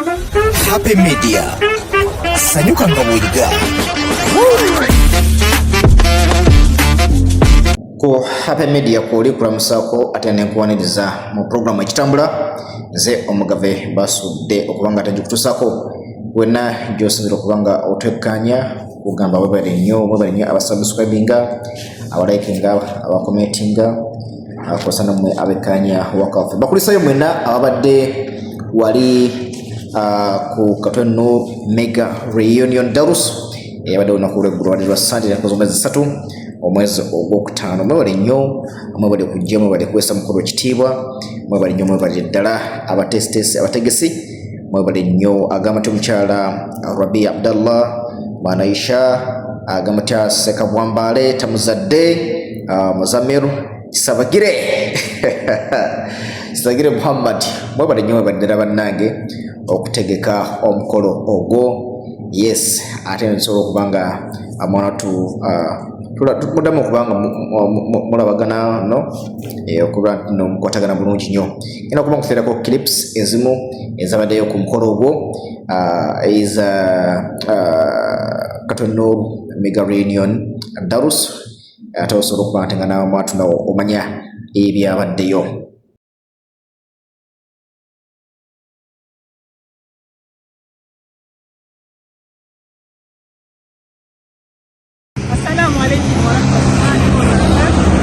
Happy Media. Sanyuka ngawiriga. Ko Happy Media kuli kulamusako atene kuwaniriza mu programu ekitambula nze omugave basudde okubanga tajikutusako wena josibiro kubanga otekanya kugamba webale nnyo abasubscribinga abalikinga abakomentinga akosana mwe abekanya wakafu bakulisayo mwena ababadde wali ku Katono Mega Reunion Darus yabadde onakule gulwadde lwa Sunday nakozomeza 3 omwezi ogwokutaano mwebale nnyo mwebale kujja mwebale kwesa mukolo kitiibwa mwebale nnyo mwebale ddala abategesi mwebale nnyo agamati omukyala Rabia Abdallah Manaisha agamati Sekabwambale Tamuzadde Muzamiru Kisabagire Kisabagire Muhammad mwebale nnyo mwebale ddala bannange okutegeka omukolo ogwo. Yes, ate nsolo kubanga amwana tu mudamu kubanga mulabagana no okuba no mukotagana bulungi nnyo ina kuba kuferako clips ezimu ezabaddeyo ku mukolo ogwo eza Katono Mega Reunion Darus ate osobola okuba atengana mwatu nawo omanya ebyabaddeyo.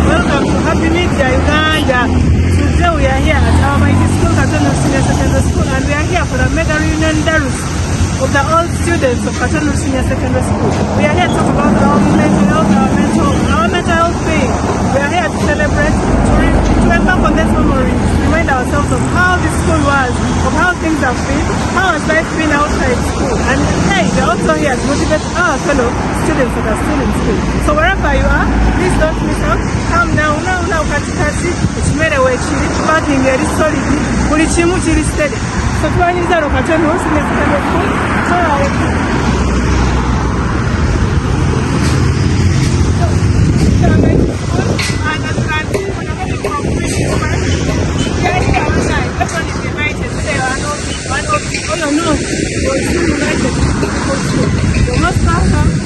Welcome to Happy Media Uganda. Today we are here at our mighty school, Katono Senior Secondary School, and we are here for the Mega Reunion Darus of the old students of Katono Senior Secondary School. We are here to talk about our mental health thing. We are here to celebrate, to embark on this memory, to remind ourselves of how the school was, of how things have been, how has life been outside school. And hey, we are also here to motivate our fellow students that are still in school. So wherever you are, please don't miss out. Come now katikati ekimerewe ekiri parking eri solid buli kimu kiri steady. So twanyiza ro Katono Senior Secondary School.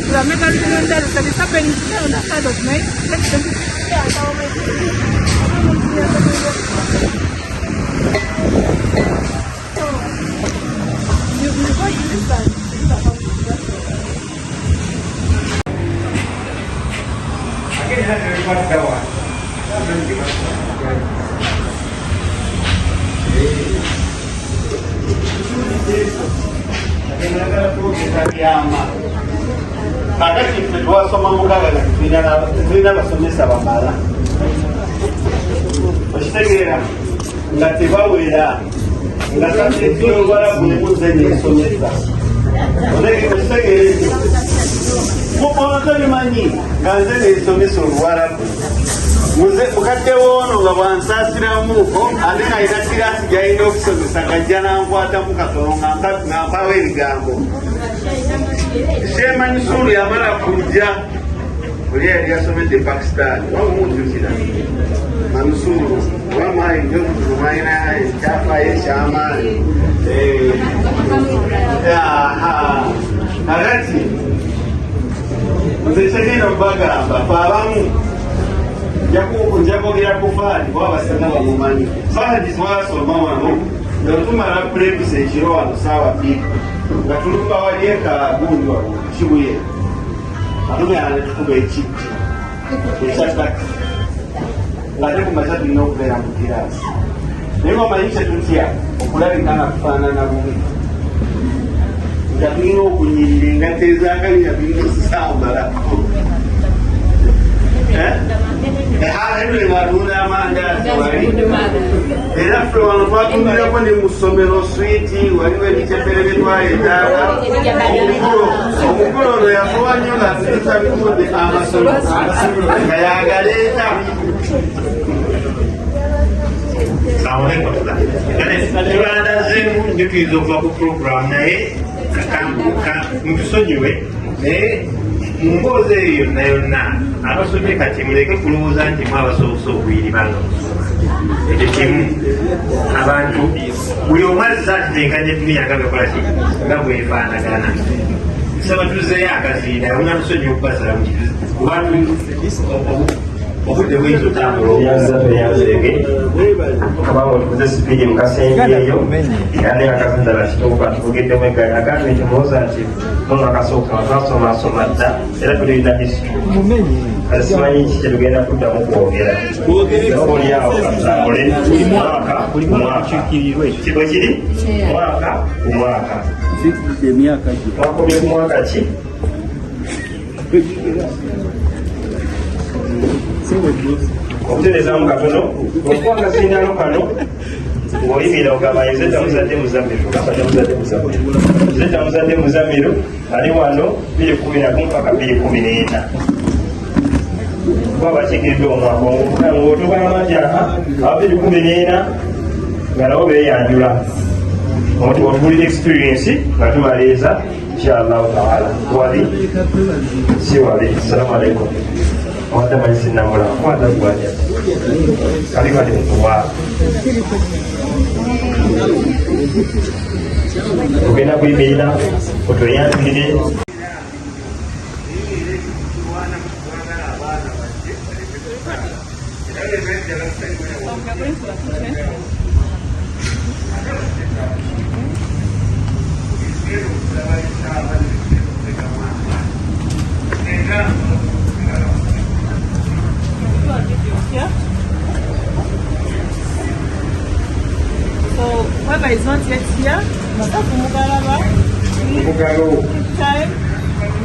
The Mega Reunion Darus that is happening here on the 3rd of May. Let's go here at our Kakati tuwasoma mukaga tulina basomesa bamala okitegeera nga tebawera nga sasekyobala bwemuzenye esomesa okitegeere mukonotobimanyi nga nze nesomesa oluwalabu mukadde woono nga bwansaasiramu ate nalina kirasi gyalina okusomesa gajja nankwatamu katono nga mpawo ebigambo Shema Nisuru yamala kujja oli yali yasomedde Pakistan wamujjukira Manusuru wamayi njo kutumaina ekyafayo ekyamaanyi agati nze kyagenda okubagamba fe abamu njakwogera ku Faadi kuba abasinga bamumanyi Faadi twasoma wano nga tumala pulebisa ekiro wano saawa 2 nga tuluka wali ekagundi wano kibuye atumyana netukuba ekiti ekyataka nga tekumaza tulina okubeera mu kirasi naye bamanyise tutya okulabika nga tufaanana bubi nga tulina okunyirira engato ezagalira tulina okusambalako watunda amandazi wali era ffe wano twatundirako ne mu ssomero switi waliwo ebitepere bye twaleetaga omukulu ono yafuwa nnyo nga tutusa bitudde amasomero nga yagaleeta tubandazeemu nyo tuyinza okuva ku programu naye mutusonyiwe naye Mumboze eyo yonna yonna abasomye kati muleke kulowooza nti mwabasobosa okuyiribanga musoma ekimu abantu buli omwazza atitenkanye dunia nga bekolaki nga bwefaanagana saba tuzeeyo akazinda onamusonyi okubasala mu kitu kubantu obudde bwinza otambula oyanza toyanzeege kabanga otukuze sipiidi mukasengeeyo era naye akazinda lakituuka tuvugiddemu egaali agambe nti mulowooza nti muno akasooka twasomasoma dda era tulina history asimanyi ki kyetugenda kuddamu kwogera oliawo katambule mwaka kibwe kiri mwaka ku mwaka wakomye ku mwaka ki okuterezamu katono okukwanga sindalo kano ng'oyimira ogamba zeta muzadde muzamiru ali wano 2011 mpaka 2014 kuba bakigiddwa omwaka ng'otugamba nti aba 2014 nga nabo beeyanjula oti otugulira experience nga tubaleeza inshallah taala wali si wali. Assalamu alaikum. Wata maisi namula wata kuwaja kali wali mtuwa tugenda kuyimirira otweyanjulire Yeah. So whoever is not yet here, time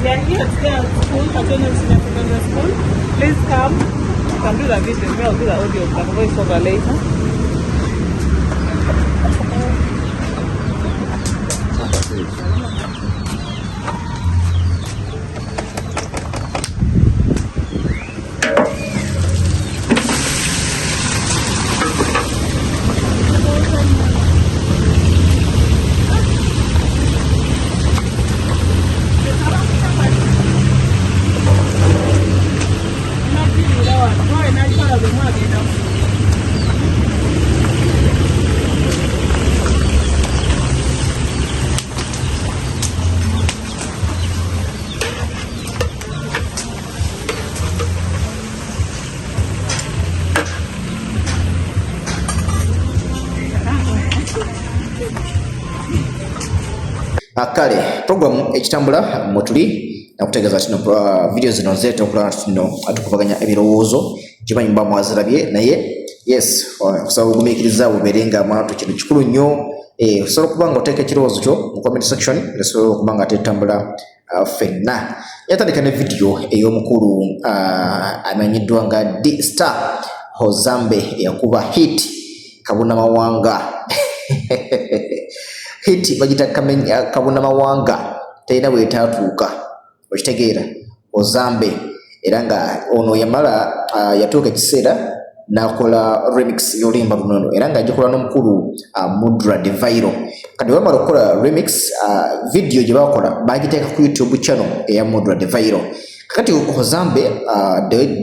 we are here today at school, Katonor Senior Secondary School. Please come. You can do the video. Maybe I'll do the audio, the voice over later. Kale program ekitambula mutuli nakutegeeza kino video zino zeeta okulaba kino atukuvaganya ebirowoozo kimanyi mba mwazirabye naye yes kusaba ogumiikiriza bubeerenga abantu kintu kikulu nnyo osobola okuba nga oteeka ekirowoozo kyo mu comment section esobola okuba nga tetambula ffenna. Yatandika ne video ey'omukulu amanyiddwa nga D-Star Hozambe yakuba hit Kabuna Mawanga hit bagita Kabuna Mawanga tayina bwetatuuka okitegeera Hozambe era nga ono yamala yatuuka ekiseera nakola remix y'oluyimba luno era nga agikola n'omukulu Mudra the Viral. Kati bamala okukola remix video gye bakola bagiteeka ku YouTube channel eya Mudra the Viral. Kati Hozambe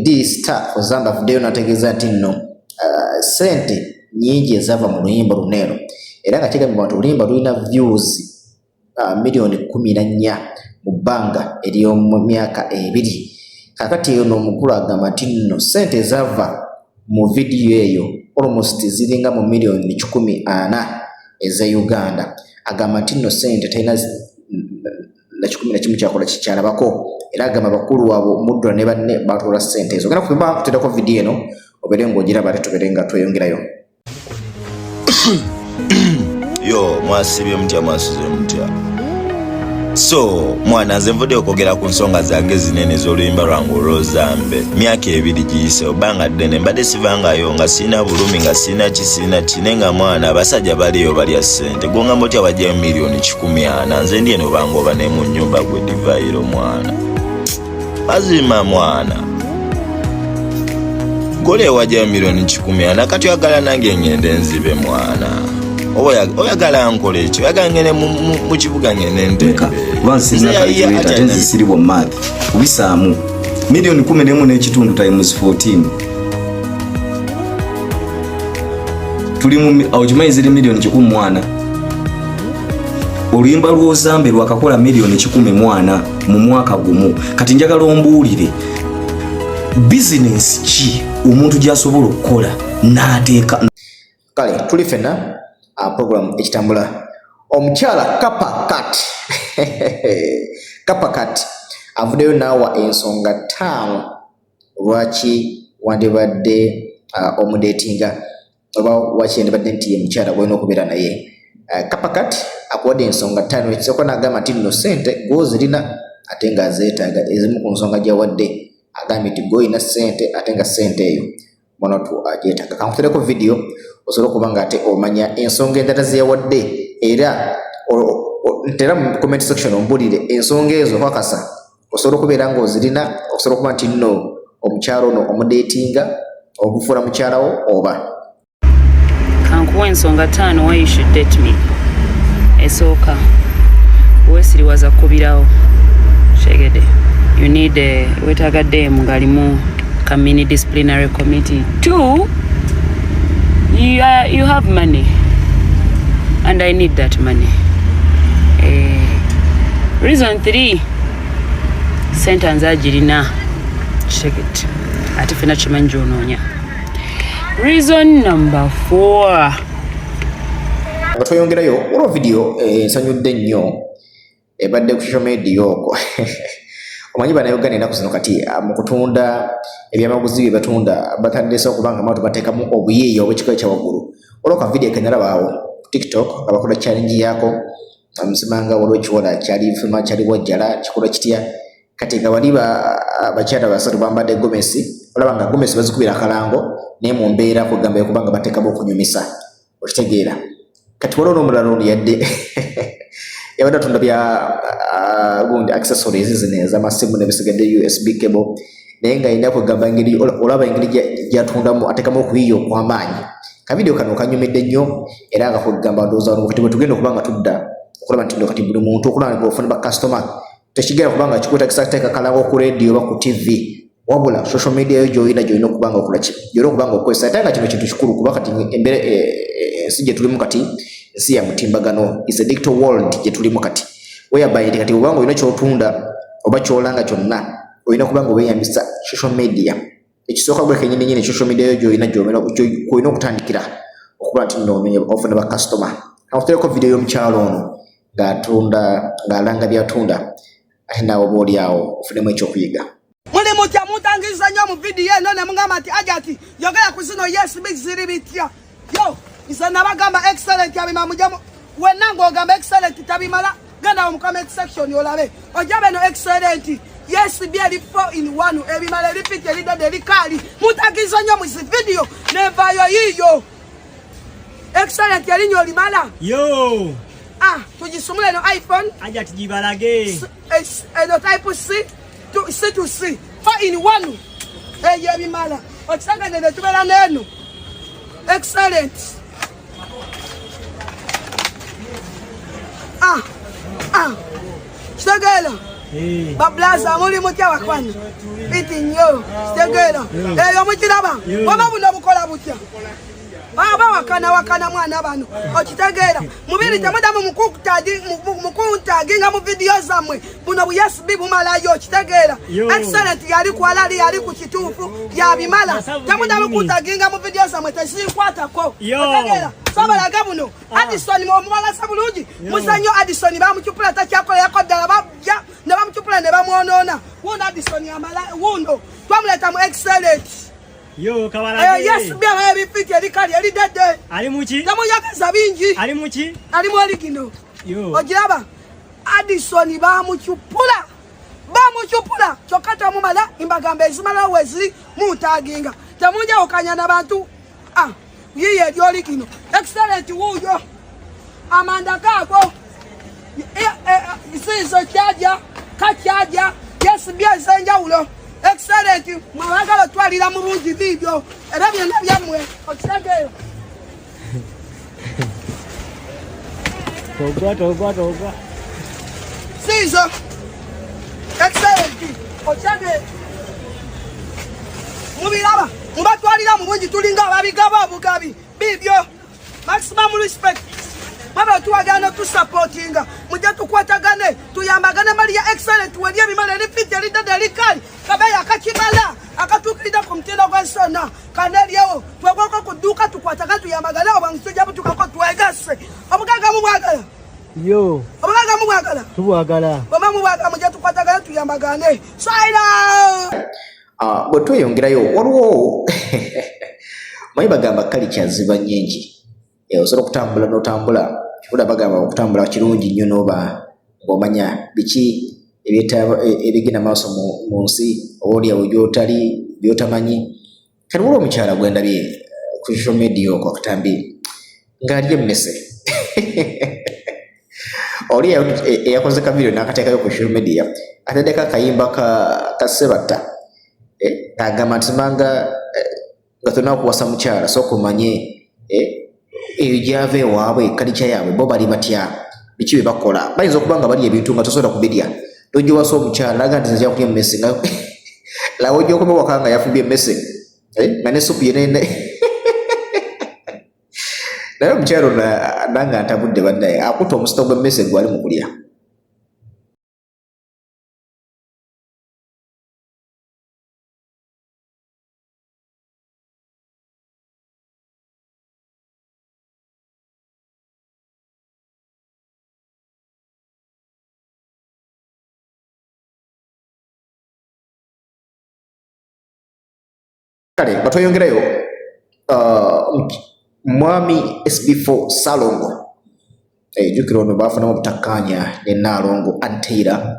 D-Star Hozambe video nategeeza nti nno sente nyingi ezava mu luyimba luno era nga kigambibwa nti oluyimba lulina views milioni 14 mu bbanga ery'omu myaka 2. Kakati ono omukulu agamba nti nno sente ezava mu video eyo almost ziringa mu milioni 14 eza Uganda. Agamba nti nno sente talina na 11 kyakola kikyalabako era agamba bakulu wabo Mudra ne banne batoola sente ezo. Genda kuba kuteekako video eno obeere ng'ogiraba ate tubeere nga tweyongerayo. Yo mwasibye mutya mwasize mutya. So mwana nze nvudde okwogera ku nsonga zange zinene z'oluyimba lwange olw'Ozambe. Myaka 2 giyise obanga ddene mbadde sivangayo nga sina bulumi nga sina kisina kine nga mwana abasajja baliyo balya ssente gonga mutya wajjayo milioni 14 nze ndi eno bangoba ne mu nnyumba gwe Divairo mwana mazima mwana gole wajjayo milioni 14 kati oyagala nange ngende nzibe mwana oyagala nkole ekyo oyagala ngene mu kibuga ngene ntembe ate nzisiribwa mu maadhi kubisaamu milioni 11 n'ekitundu times 14 tuli okimanyi ziri milioni 100 oluyimba lw'ozambe lwakakola milioni 140 mu mwaka gumu. Kati njagala ombuulire business ki omuntu gy'asobola okukola n'ateeka. Kale tuli fena program ekitambula. Omukyala Kapakat Kapakat avuddeyo n'awa ensonga 5 lwaki wandibadde omudetinga oba waki yandibadde nti ye mukyala gwolina okubeera naye. Kapakat akuwadde ensonga 5 ekisooka n'agamba nti nno sente gw'ozirina ate nga azeetaaga. Ezimu ku nsonga gy'awadde agambye nti gw'olina sente ate nga sente eyo monatu agyetaaga. Kankutereko video osobola okuba nga ate omanya ensonga endala ze yawadde, era ntera mu comment section ombulire ensonga ezo kwakasa osobola okubeera ng'ozirina, osobola okuba nti nno omukyalo ono omudetinga ogufuula mukyalawo oba. Kankuwa ensonga 5 why you should date me. Esooka weesiriwaza kubirawo shegede you need wetaaga demu ng'alimu community disciplinary committee. 2 you have money and I need that money. Reason 3 sentence agirina check it ate fena chimanyi gy'onoonya. Reason number 4 tweyongerayo olwo video nsanyudde nnyo ebadde ku social media okwo omanyi bannayuganda ennaku zino kati mu kutunda ebyamaguzi bye batunda batandise okuba nga abantu bateekamu obuyiiya obw'ekika ekyawaggulu. Olwo ka video kenalabaawo ku TikTok nga bakola challenge yaako amusimanga waliwo ekiwola kyali fema kyali wajjala kikola kitya kati nga bali bakyala basatu bambadde gomesi olaba nga gomesi bazikubira akalango naye mu mbeera kugamba okubanga bateekamu okunyumisa okitegeera. Kati waliwo n'omulala ono yadde yabadde atunda bya gundi accessories zino ez'amasimu n'ebisigadde USB cable naye nga alina kugamba engeri olaba engeri gy'atundamu ateekamu okuyiiya okw'amaanyi. Kavidiyo kano kanyumidde nnyo era nga kugamba ndowooza kati bwe tugenda okuba nga tudda okulaba nti kati buli muntu okulaba nga ofuna ba customer tekigenda kuba nga kikwetagisa kuteeka kalango ku radio oba ku TV wabula social media yo gy'olina okuba nga okola ki gy'olina okuba nga okozesa. Ate nga kino kintu kikulu kuba kati embeera ensi gye tulimu kati nsi ya mutimbagano is a digital world gye tulimu kati whereby nti kati obanga olina ky'otunda oba ky'olanga kyonna olina kuba nga obeeyambisa social media. Ekisooka gwe kennyini nnyini social media yo gy'olina okutandikira okuba nti nno ofuna ba customer. Kankutereko video y'omukyalo ono ng'atunda ng'alanga by'atunda ate naawe oba oli awo ofunemu ekyokuyiga. Muli mutya mutangiza nnyo mu video eno ne mugamba nti ajati yogera ku zino yes big ziri bitya yo nze nabagamba excellent yabima mujamu wenna ng'ogamba excellent tabimala genda mu comment section olabe ojabe no excellent yes byali 4 in 1 ebimala repeat elidde elikali mutangiza nnyo mu video nevayo yiyo excellent yalinyo olimala yo tujisumule no iPhone aja tujibalage eno type C to C 4 in 1 ebimala okisanga nene tubera neno excellent Stegela bablaza muli mutya wakwani iti nyo Stegela eyo mukiraba waba buno bukola butya baba wakana mwana bano okitegeera mubiri temudamu mukuntagi nga mu video zamwe buno buyesi bumalayo okitegeera excellent yali kwalali yali ku kituufu yabimala temudamu kuntaginga mu video zamwe tezikwatako okitegeera sabalaga buno Addison mubalasa bulungi muzanyo Addison bamukyupula takyakola yakoddala bajja ne bamukyupula ne bamwonoona wuno Addison amala wuno twamuleta mu excellent yo kabalage yes bya bipiti elikali elidede ali muki namuyagaza bingi ali muki ali mu oligino yo ogiraba Addison bamukyupula kyokka temumala imbagamba ezimala wezi mutaginga temunja okanya n'abantu yiye eryoligino excellent wuyo amanda gago isizo kakyaja yes bya ezenjawulo excellent mwagala twalira mulungi video era byonna byammwe okitegeera togwa sizo excellent okitegeera mubiraba mubatwalira mulungi tulinga ababigaba obugabi bibyo Maximum respect. Mama tuwagana tu supportinga. Mujja tukwatagane, tuyambagane mali ya excellent waliye bimala ni fit yali dada likali. Kabaya akakimala, akatukirida ku mtenda gwa sona. Kanali yawo, twagoko kuduka tukwatagana tuyambagane abangisujja butukako twegase. Omugaga mubwagala. Yo. Omugaga mubwagala. Tubwagala. Mama mubwagala mujja tukwatagana tuyambagane. Saira. Bwe tweyongerayo waliwo manyi bagamba culture ziba nnyingi. Osobola okutambula n'otambula kikula bagamba okutambula kirungi nnyo n'oba ng'omanya biki ebigenda maaso mu nsi obaolyawo gy'otali by'otamanyi. Kati waliwo omukyala gwe ndabye ku social media okwo akatambi ng'alya emmese oli eyakoze ka video n'akateekayo ku social media ataddeko akayimba ka Sebatta agamba nti simanga nga tolina okuwasa mukyala sooka omanye eyo gyava ewaabwe kalica yaabwe bo bali batya biki bye bakola. Bayinza okuba nga bali ebintu nga tosobola kubirya n'ogyewasa omukyala naga nti nzija kulya emmese nga lawo ojja waka nga yafumbye emmese nga ne supu yenene naye omukyala ono nanga antabudde bannaye akutta omusito gw'emmese gwali mu kulya. Kale batweyongerayo mwami SB4 Salongo jukira ono bafunamu obutakkanya ne Nalongo Anteira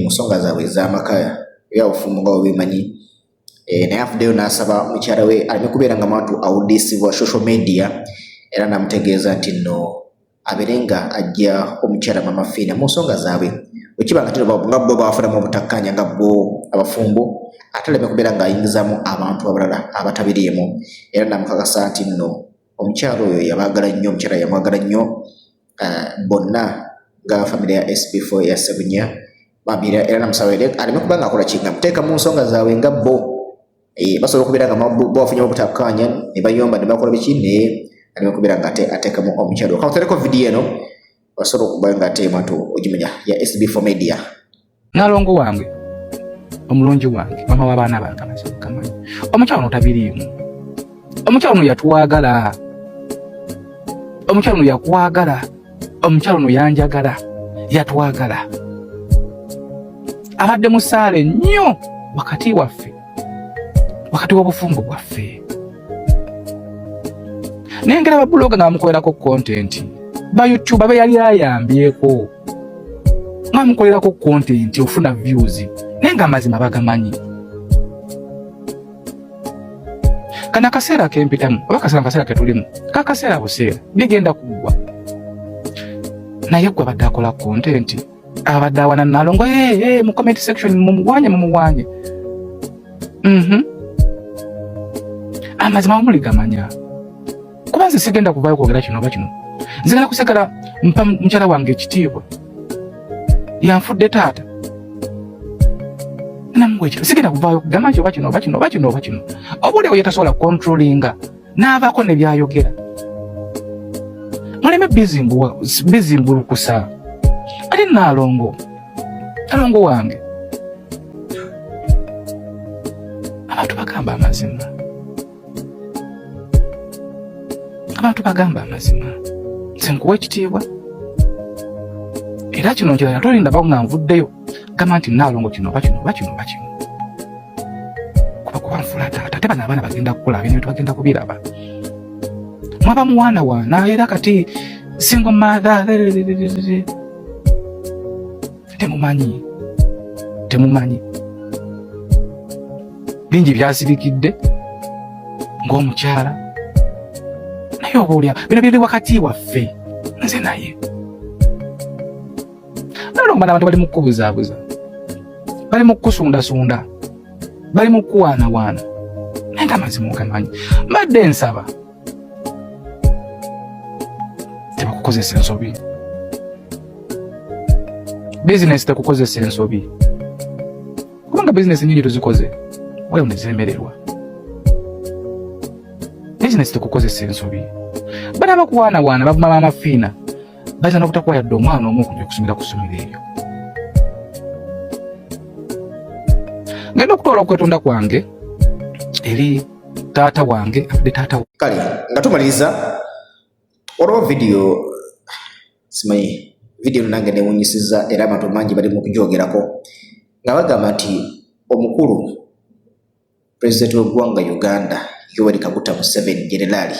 mu nsonga zaabwe ez'amaka ebyabufumu nga webimanyi naye afuddeyo n'asaba mukyala we aleme kubeera nga abantu awuddisibwa social media era namutegeeza nti nno abeere nga ajja omukyala Mama Fiina mu nsonga zaabwe wekiba nga nga bo bafunamu obutakkanya nga bo abafumbo ataleme kubeera ng'ayingizaamu abantu abalala abatabiriemu era namukakasa nti nno omukyalo oyo yabaagala nnyo omukyala yamwagala nnyo bonna nga famire ya SB4 ya Sebunya babira era namusaba aleme kuba ng'akola kinga muteeka mu nsonga zaabwe nga bo basobola okubeera nga bo bafunye obutakkanya ne bayomba ne bakola biki naye aleme kubeera nga ateekamu omukyalo kamutereko vidiyo eno basobola okuba nga ateemu atu ogimenya ya SB4 Media. Nalongo wange omulungi wange mama w'abaana bange amazibukamanyi omukyalo ono tabiriimu omukyalo ono yatwagala omukyalo ono yakwagala omukyalo ono yanjagala yatwagala abadde musaale nnyo wakati waffe wakati w'obufumbo bwaffe nengera babuloga nga bamukolerako content ba YouTube abe yali ayambyeko nga bamukolerako content ofuna views nenga amazima bagamanyi kana kaseera kempitamu oba kaseera ketulimu kakaseera buseera bigenda kugwa naye gwe abadde akola content abadde awana Nalongo mu comment section mumuwanye amazima bamuligamanya kuba nze sigenda kuvaayo kwogera kino oba kino nzigenda kusigala mpa mukyala wange ekitiibwa yanfudde taata namwekyo sigenda kuvaayo kugamba nti oba kino obulewo yetasobola controllinga n'abaako ne byayogera muleme bizimbulukusa ate Nalongo wange abantu bagamba amazima nze nkuwa ekitiibwa era kino nkirala tolinda bawo nga nvuddeyo gamba nti Nalongo kino oba kino kuba nfula taata ate bano abaana bagenda kukula ebintu bagenda kubiraba mwaba muwaana era kati single mother temumanyi bingi byasirikidde ng'omukyala naye oba olya bino biri wakati waffe nze naye Nalongo abantu bali mu kubuzaabuza bali mu kusundasunda bali mu kuwaanawaana naye amazima ogamanyi mbadde nsaba tebakukozesa ensobi bizinesi tekukozesa ensobi kubanga bizinesi nyingi tuzikoze weewo nezemererwa bizinesi tekukozesa ensobi bana bakuwana wana babuma amafina baza nakutakuwa yadde omwana omu okujja okusomera ku ssomero eryo. Ngenda okutwala okwetonda kwange eri taata wange abadde taata kale nga tumaliriza olwo video simanyi video nange newunyisiza era abantu mangi bali mu kujogerako nga bagamba nti omukulu president w'eggwanga Uganda Yoweri Kaguta Museveni generali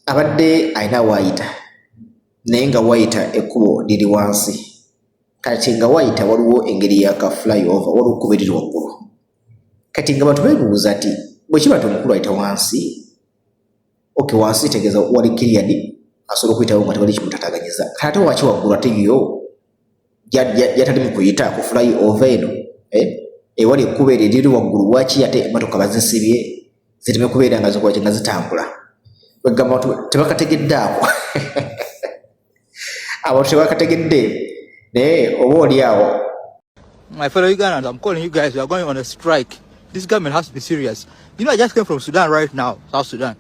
abadde alina waayita naye nga waayita ekkubo liri wansi kati nga waayita waliwo engeri yaka flyover waliwo ekkubo eriri waggulu kati nga bantu beebuuza nti bwe kiba nti omukulu ayita wansi wansi tegeeza wali cleared asobola okuyitawo nga tewali kimutataganyiza kati ate waki waggulu ate yo gyatali mu kuyita ku flyover eno ewali ekkubo eryo eriri waggulu waki ate emmotoka bazisibye zireme kubeera nga zikola nga zitambula wegamba abantu tebakategedde ako abantu tebakategedde naye oba oli awo. My fellow Ugandans, I'm calling you guys. We are going on a strike. This government has to be serious. You know, I just came from Sudan right now, South Sudan.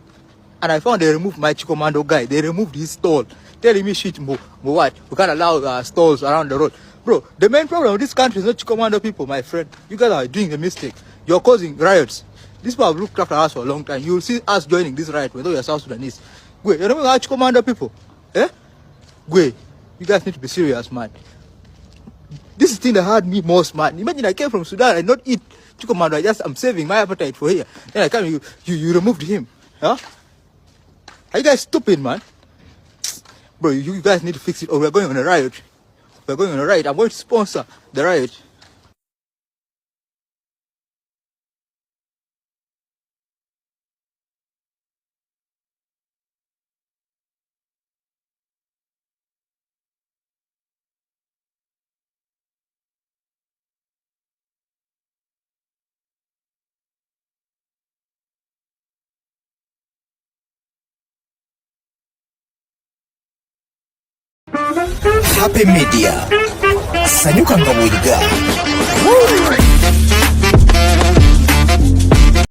And I found they removed my Chikommando guy. They removed his stall. Telling me shit, what? We can't allow stalls around the road. Bro, the main problem with this country is not Chikommando people, my friend. You guys are doing a mistake. You're causing riots. These people have looked after us for a long time. You will see us joining this riot, whether you're South Sudanese. Go, you know how Chikommando people? Go, you guys need to be serious, man. This is the thing that hurt me most, man. Imagine I came from Sudan and not eat Chikommando. I'm saving my appetite for here. Then I come, you removed him. Huh? Are you guys stupid, man? Bro, you guys need to fix it or we're going on a riot. We're going on a riot. I'm going to sponsor the riot. Happy Media. Sanyuka nga bw'oliga.